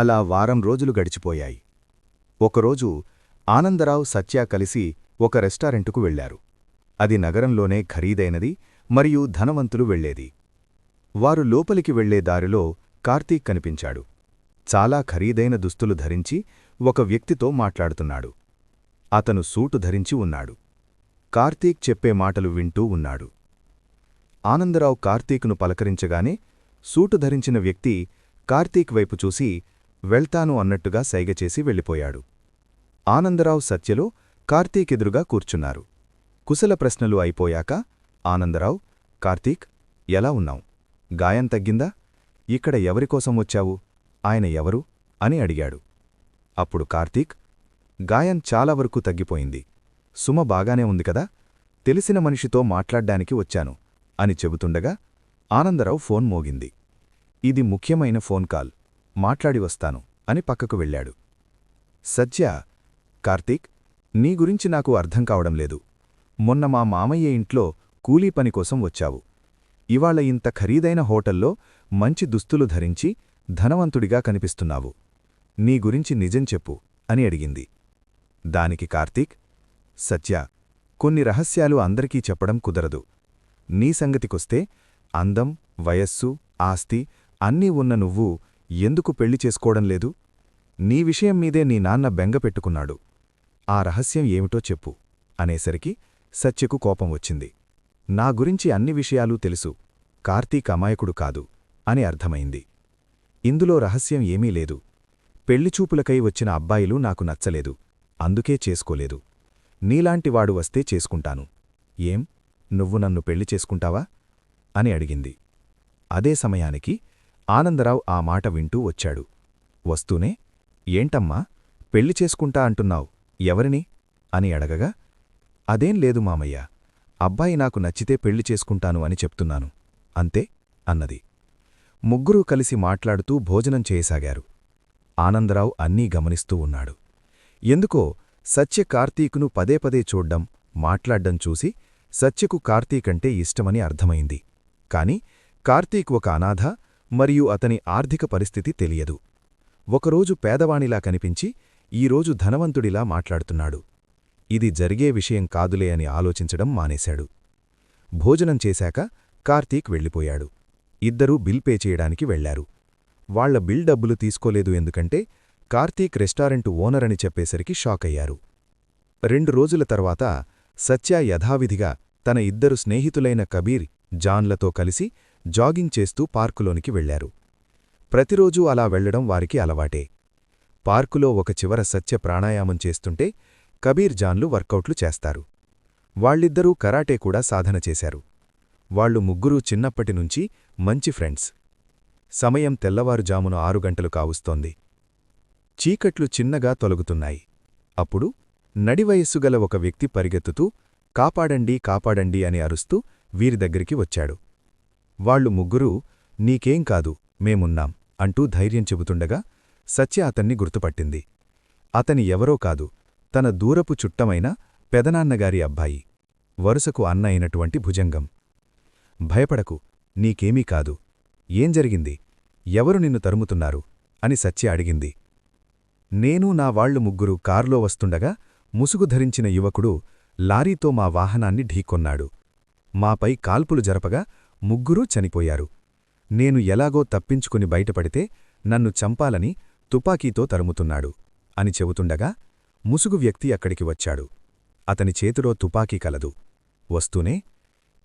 అలా వారం రోజులు గడిచిపోయాయి. ఒకరోజు ఆనందరావు సత్య కలిసి ఒక రెస్టారెంటుకు వెళ్లారు. అది నగరంలోనే ఖరీదైనది మరియు ధనవంతులు వెళ్లేది. వారు లోపలికి వెళ్లే దారిలో కార్తీక్ కనిపించాడు. చాలా ఖరీదైన దుస్తులు ధరించి ఒక వ్యక్తితో మాట్లాడుతున్నాడు. అతను సూటు ధరించి ఉన్నాడు. కార్తీక్ చెప్పే మాటలు వింటూ ఉన్నాడు. ఆనందరావు కార్తీక్ను పలకరించగానే సూటు ధరించిన వ్యక్తి కార్తీక్ వైపు చూసి వెళ్తాను అన్నట్టుగా సైగచేసి వెళ్ళిపోయాడు. ఆనందరావు సత్యలో కార్తీక్ ఎదురుగా కూర్చున్నారు. కుశల ప్రశ్నలు అయిపోయాక ఆనందరావు, కార్తీక్, ఎలా ఉన్నావు? గాయం తగ్గిందా? ఇక్కడ ఎవరికోసం వచ్చావు? ఆయన ఎవరు? అని అడిగాడు. అప్పుడు కార్తీక్, గాయం చాలా వరకు తగ్గిపోయింది. సుమ బాగానే ఉంది కదా? తెలిసిన మనిషితో మాట్లాడ్డానికి వచ్చాను అని చెబుతుండగా ఆనందరావు ఫోన్ మోగింది. ఇది ముఖ్యమైన ఫోన్ కాల్, మాట్లాడి వస్తాను అని పక్కకు వెళ్ళాడు. సత్య, కార్తీక్, నీ గురించి నాకు అర్థం కావడం లేదు. మొన్న మా మామయ్య ఇంట్లో కూలీ పనికోసం వచ్చావు. ఇవాళ ఇంత ఖరీదైన హోటల్లో మంచి దుస్తులు ధరించి ధనవంతుడిగా కనిపిస్తున్నావు. నీ గురించి నిజం చెప్పు అని అడిగింది. దానికి కార్తీక్, సత్య, కొన్ని రహస్యాలు అందరికీ చెప్పడం కుదరదు. నీ సంగతికొస్తే అందం, వయస్సు, ఆస్తి అన్నీ ఉన్న నువ్వు ఎందుకు పెళ్లి చేసుకోవడం లేదు? నీ విషయం మీదే నీ నాన్న బెంగపెట్టుకున్నాడు. ఆ రహస్యం ఏమిటో చెప్పు అనేసరికి సత్యకు కోపం వచ్చింది. నా గురించి అన్ని విషయాలూ తెలుసు, కార్తీక్ అమాయకుడు కాదు అని అర్థమైంది. ఇందులో రహస్యం ఏమీ లేదు. పెళ్లిచూపులకై వచ్చిన అబ్బాయిలు నాకు నచ్చలేదు, అందుకే చేసుకోలేదు. నీలాంటివాడు వస్తే చేసుకుంటాను. ఏం, నువ్వు నన్ను పెళ్లి చేసుకుంటావా అని అడిగింది. అదే సమయానికి ఆనందరావు ఆ మాట వింటూ వచ్చాడు. వస్తూనే, ఏంటమ్మా, పెళ్లి చేసుకుంటా అంటున్నావు, ఎవరిని అని అడగగా, అదేం లేదు మామయ్య, అబ్బాయి నాకు నచ్చితే పెళ్లి చేసుకుంటాను అని చెప్తున్నాను, అంతే అన్నది. ముగ్గురూ కలిసి మాట్లాడుతూ భోజనం చేయసాగారు. ఆనందరావు అన్నీ గమనిస్తూ ఉన్నాడు. ఎందుకో సత్య కార్తీకును పదే పదే చూడ్డం, మాట్లాడ్డం చూసి సత్యకు కార్తీకంటే ఇష్టమని అర్థమైంది. కాని కార్తీక్ ఒక అనాథ మరియు అతని ఆర్థిక పరిస్థితి తెలియదు. ఒకరోజు పేదవాణిలా కనిపించి ఈరోజు ధనవంతుడిలా మాట్లాడుతున్నాడు. ఇది జరిగే విషయం కాదులే అని ఆలోచించడం మానేశాడు. భోజనం చేశాక కార్తీక్ వెళ్ళిపోయాడు. ఇద్దరూ బిల్ పే చేయడానికి వెళ్లారు. వాళ్ల బిల్ డబ్బులు తీసుకోలేదు ఎందుకంటే కార్తీక్ రెస్టారెంటు ఓనరని చెప్పేసరికి షాకయ్యారు. 2 రోజుల తర్వాత సత్య యథావిధిగా తన ఇద్దరు స్నేహితులైన కబీర్, జాన్లతో కలిసి జాగింగ్ చేస్తూ పార్కులోనికి వెళ్లారు. ప్రతిరోజూ అలా వెళ్లడం వారికి అలవాటే. పార్కులో ఒక చివర సత్య ప్రాణాయామం చేస్తుంటే కబీర్, జాన్లు వర్కౌట్లు చేస్తారు. వాళ్ళిద్దరూ కరాటే కూడా సాధన చేశారు. వాళ్లు ముగ్గురూ చిన్నప్పటినుంచి మంచి ఫ్రెండ్స్. సమయం తెల్లవారుజామున 6 గంటలు కావుస్తోంది. చీకట్లు చిన్నగా తొలగుతున్నాయి. అప్పుడు నడివయస్సుగల ఒక వ్యక్తి పరిగెత్తుతూ కాపాడండి, కాపాడండి అని అరుస్తూ వీరి దగ్గరికి వచ్చాడు. వాళ్లు ముగ్గురూ, నీకేం కాదు, మేమున్నాం అంటూ ధైర్యం చెబుతుండగా సత్య అతన్ని గుర్తుపట్టింది. అతని ఎవరో కాదు, తన దూరపు చుట్టమైన పెదనాన్నగారి అబ్బాయి, వరుసకు అన్న అయినటువంటి భుజంగం. భయపడకు, నీకేమీ కాదు. ఏం జరిగింది? ఎవరు నిన్ను తరుముతున్నారు అని సత్య అడిగింది. నేను నా వాళ్లు ముగ్గురు కారులో వస్తుండగా ముసుగు ధరించిన యువకుడు లారీతో మా వాహనాన్ని ఢీకొన్నాడు. మాపై కాల్పులు జరపగా ముగ్గురూ చనిపోయారు. నేను ఎలాగో తప్పించుకుని బయటపడితే నన్ను చంపాలని తుపాకీతో తరుముతున్నాడు అని చెబుతుండగా ముసుగు వ్యక్తి అక్కడికి వచ్చాడు. అతని చేతిలో తుపాకీ కలదు. వస్తూనే,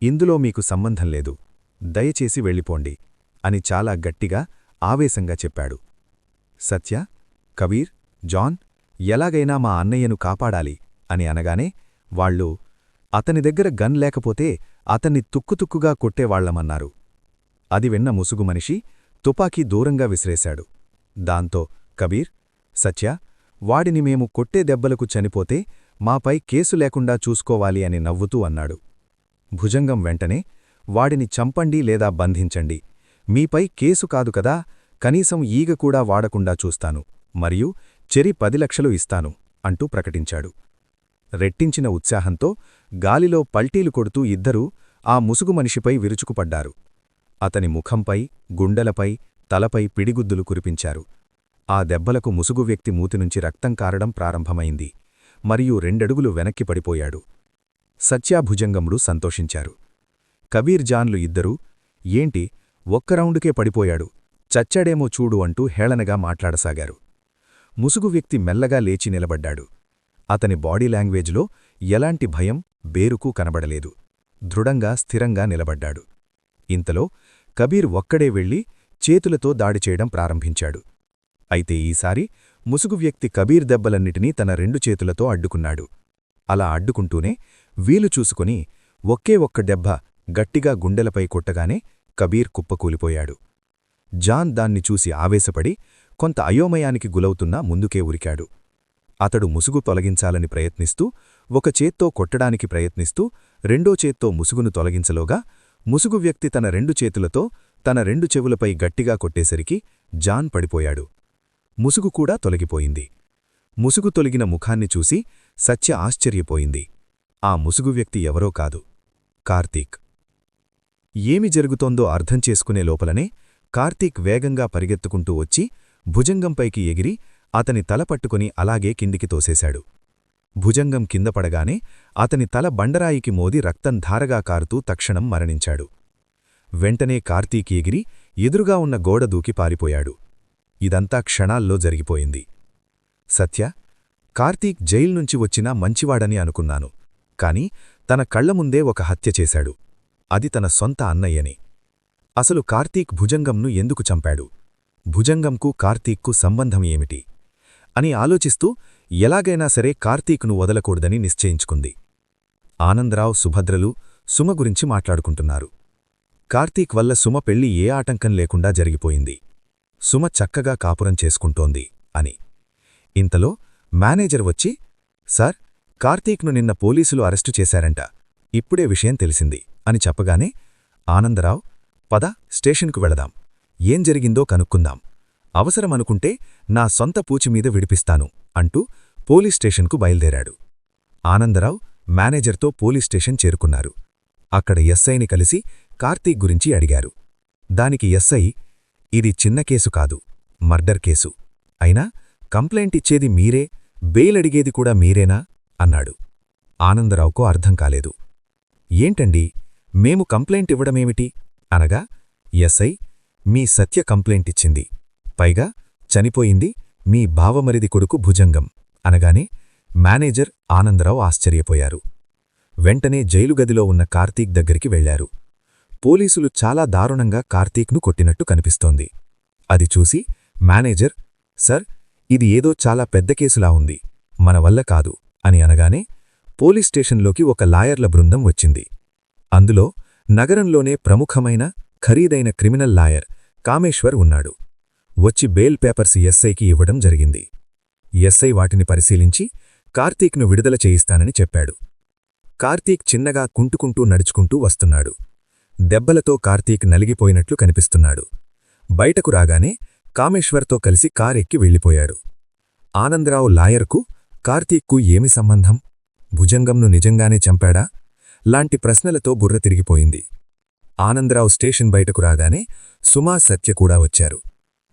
ఇందులో మీకు సంబంధం లేదు, దయచేసి వెళ్ళిపోండి అని చాలా గట్టిగా, ఆవేశంగా చెప్పాడు. సత్య, కబీర్, జాన్, ఎలాగైనా మా అన్నయ్యను కాపాడాలి అని అనగానే వాళ్ళు, అతని దగ్గర గన్ లేకపోతే అతన్ని తుక్కుతుక్కుగా కొట్టేవాళ్లమన్నారు. అది విన్న ముసుగు మనిషి తుపాకీ దూరంగా విసిరేశాడు. దాంతో కబీర్, సత్య, వాడిని మేము కొట్టే దెబ్బలకు చనిపోతే మాపై కేసు లేకుండా చూసుకోవాలి అని నవ్వుతూ అన్నాడు. భుజంగం వెంటనే, వాడిని చంపండి లేదా బంధించండి, మీపై కేసు కాదు కదా, కనీసం ఈగ కూడా వాడకుండా చూస్తాను, మరియు చెరి 10 లక్షలు ఇస్తాను అంటూ ప్రకటించాడు. రెట్టించిన ఉత్సాహంతో గాలిలో పల్టీలు కొడుతూ ఇద్దరూ ఆ ముసుగు మనిషిపై విరుచుకుపడ్డారు. అతని ముఖంపై, గుండెలపై, తలపై పిడిగుద్దులు కురిపించారు. ఆ దెబ్బలకు ముసుగు వ్యక్తి మూతినుంచి రక్తం కారడం ప్రారంభమైంది మరియు 2 అడుగులు వెనక్కి పడిపోయాడు. సత్య భుజంగముడు సంతోషించారు. కబీర్ జాన్లు ఇద్దరూ ఏంటి ఒక్క రౌండుకే పడిపోయాడు, చచ్చాడేమో చూడు అంటూ హేళనగా మాట్లాడసాగారు. ముసుగు వ్యక్తి మెల్లగా లేచి నిలబడ్డాడు. అతని బాడీ లాంగ్వేజ్లో ఎలాంటి భయం, బేరుకు కనబడలేదు. దృఢంగా స్థిరంగా నిలబడ్డాడు. ఇంతలో కబీర్ ఒక్కడే వెళ్లి చేతులతో దాడి చేయడం ప్రారంభించాడు. అయితే ఈసారి ముసుగు వ్యక్తి కబీర్ దెబ్బలన్నిటినీ తన 2 చేతులతో అడ్డుకున్నాడు. అలా అడ్డుకుంటూనే వీలు చూసుకుని ఒకే ఒక్క దెబ్బ గట్టిగా గుండెలపై కొట్టగానే కబీర్ కుప్పకూలిపోయాడు. జాన్ దాన్ని చూసి ఆవేశపడి కొంత అయోమయానికి గులవుతున్నా ముందుకే ఉరికాడు. అతడు ముసుగు తొలగించాలని ప్రయత్నిస్తూ ఒక చేత్తో కొట్టడానికి ప్రయత్నిస్తూ రెండో చేత్తో ముసుగును తొలగించలోగా ముసుగు వ్యక్తి తన 2 చేతులతో తన 2 చెవులపై గట్టిగా కొట్టేసరికి జాన్ పడిపోయాడు. ముసుగు కూడా తొలగిపోయింది. ముసుగు తొలగిన ముఖాన్ని చూసి సత్య ఆశ్చర్యపోయింది. ఆ ముసుగు వ్యక్తి ఎవరో కాదు, కార్తీక్. ఏమి జరుగుతోందో అర్థం చేసుకునే లోపలనే కార్తీక్ వేగంగా పరిగెత్తుకుంటూ వచ్చి భుజంగంపైకి ఎగిరి అతని తల పట్టుకుని అలాగే కిందికి తోసేశాడు. భుజంగం కింద పడగానే అతని తల బండరాయికి మోది రక్తం ధారగా కారుతూ తక్షణం మరణించాడు. వెంటనే కార్తీక్ ఎగిరి ఎదురుగా ఉన్న గోడ దూకి పారిపోయాడు. ఇదంతా క్షణాల్లో జరిగిపోయింది. సత్య, కార్తీక్ జైల్నుంచి వచ్చినా మంచివాడని అనుకున్నాను. కాని తన కళ్లముందే ఒక హత్య చేశాడు. అది తన సొంత అన్నయ్యని. అసలు కార్తీక్ భుజంగంను ఎందుకు చంపాడు? భుజంగంకు కార్తీక్కు సంబంధం ఏమిటి అని ఆలోచిస్తూ ఎలాగైనా సరే కార్తీక్ను వదలకూడదని నిశ్చయించుకుంది. ఆనందరావు, సుభద్రలు సుమ గురించి మాట్లాడుకుంటున్నారు. కార్తీక్ వల్ల సుమ పెళ్లి ఏ ఆటంకం లేకుండా జరిగిపోయింది. సుమ చక్కగా కాపురం చేసుకుంటోంది అని. ఇంతలో మేనేజర్ వచ్చి, సార్, కార్తీక్ను నిన్న పోలీసులు అరెస్టు చేశారంట, ఇప్పుడే విషయం తెలిసింది అని చెప్పగానే, ఆనందరావు, పద స్టేషన్కు వెళదాం, ఏం జరిగిందో కనుక్కుందాం, అవసరమనుకుంటే నా సొంత పూచిమీద విడిపిస్తాను అంటూ పోలీస్ స్టేషన్కు బయల్దేరాడు. ఆనందరావు మేనేజర్తో పోలీస్ స్టేషన్ చేరుకున్నారు. అక్కడ ఎస్ఐని కలిసి కార్తీక్ గురించి అడిగారు. దానికి ఎస్ఐ, ఇది చిన్న కేసు కాదు, మర్డర్ కేసు. అయినా కంప్లైంట్ ఇచ్చేది మీరే, బెయిల్ అడిగేది కూడా మీరేనా అన్నాడు. ఆనందరావుకు అర్థం కాలేదు. ఏంటండి, మేము కంప్లైంట్ ఇవ్వడమేమిటి అనగా, ఎస్ఐ, మీ సత్య కంప్లైంట్ ఇచ్చింది, పైగా చనిపోయింది మీ బావమరిది కొడుకు భుజంగం అనగానే మేనేజర్, ఆనందరావు ఆశ్చర్యపోయారు. వెంటనే జైలుగదిలో ఉన్న కార్తీక్ దగ్గరికి వెళ్లారు. పోలీసులు చాలా దారుణంగా కార్తీక్ను కొట్టినట్టు కనిపిస్తోంది. అది చూసి మేనేజర్, సర్, ఇది ఏదో చాలా పెద్ద కేసులా ఉంది, మన వల్ల కాదు అని అనగానే పోలీస్ స్టేషన్లోకి ఒక లాయర్ల బృందం వచ్చింది. అందులో నగరంలోనే ప్రముఖమైన ఖరీదైన క్రిమినల్ లాయర్ కామేశ్వర్ ఉన్నాడు. వచ్చి బెయిల్ పేపర్స్ ఎస్ఐకి ఇవ్వడం జరిగింది. ఎస్ఐ వాటిని పరిశీలించి కార్తీక్ను విడుదల చేయిస్తానని చెప్పాడు. కార్తీక్ చిన్నగా కుంటుకుంటూ నడుచుకుంటూ వస్తున్నాడు. దెబ్బలతో కార్తీక్ నలిగిపోయినట్లు కనిపిస్తున్నాడు. బయటకు రాగానే కామేశ్వర్తో కలిసి కారెక్కి వెళ్ళిపోయాడు. ఆనందరావు లాయర్కు, కార్తీక్కు ఏమి సంబంధం, భుజంగంను నిజంగానే చంపాడా లాంటి ప్రశ్నలతో బుర్ర తిరిగిపోయింది. ఆనందరావు స్టేషన్ బయటకు రాగానే సుమా, సత్య కూడా వచ్చారు.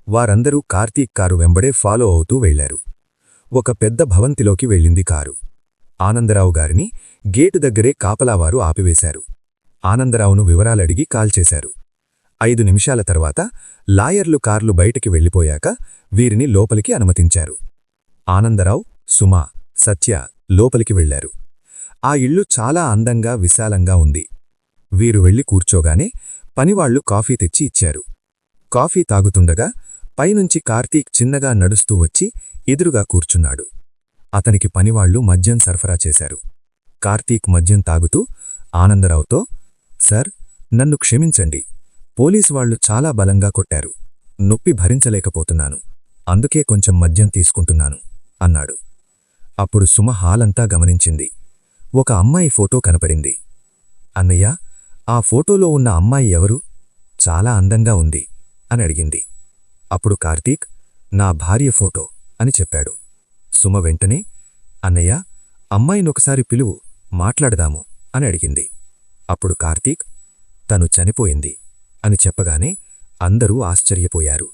వారందరూ కార్తీక్ కారు వెంబడే ఫాలో అవుతూ వెళ్లారు. ఒక పెద్ద భవంతిలోకి వెళ్ళింది కారు. ఆనందరావు గారిని గేటు దగ్గరే కాపలావారు ఆపివేశారు. ఆనందరావును వివరాలడిగి కాల్చేశారు. 5 నిమిషాల తర్వాత లాయర్లు కార్లు బయటికి వెళ్ళిపోయాక వీరిని లోపలికి అనుమతించారు. ఆనందరావు, సుమా, సత్య లోపలికి వెళ్లారు. ఆ ఇల్లు చాలా అందంగా, విశాలంగా ఉంది. వీరు వెళ్లి కూర్చోగానే పనివాళ్లు కాఫీ తెచ్చి ఇచ్చారు. కాఫీ తాగుతుండగా పైనుంచి కార్తీక్ చిన్నగా నడుస్తూ వచ్చి ఎదురుగా కూర్చున్నాడు. అతనికి పనివాళ్లు మద్యం సరఫరా చేశారు. కార్తీక్ మద్యం తాగుతూ ఆనందరావుతో, సార్, నన్ను క్షమించండి, పోలీసువాళ్లు చాలా బలంగా కొట్టారు, నొప్పి భరించలేకపోతున్నాను, అందుకే కొంచెం మద్యం తీసుకుంటున్నాను అన్నాడు. అప్పుడు సుమ హాలంతా గమనించింది. ఒక అమ్మాయి ఫోటో కనపడింది. అన్నయ్య, ఆ ఫోటోలో ఉన్న అమ్మాయి ఎవరు, చాలా అందంగా ఉంది అని అడిగింది. అప్పుడు కార్తీక్, నా భార్య ఫోటో అని చెప్పాడు. సుమ వెంటనే, అన్నయ్య, అమ్మాయినొకసారి పిలువు, మాట్లాడదాము అని అడిగింది. అప్పుడు కార్తీక్, తను చనిపోయింది అని చెప్పగానే అందరూ ఆశ్చర్యపోయారు.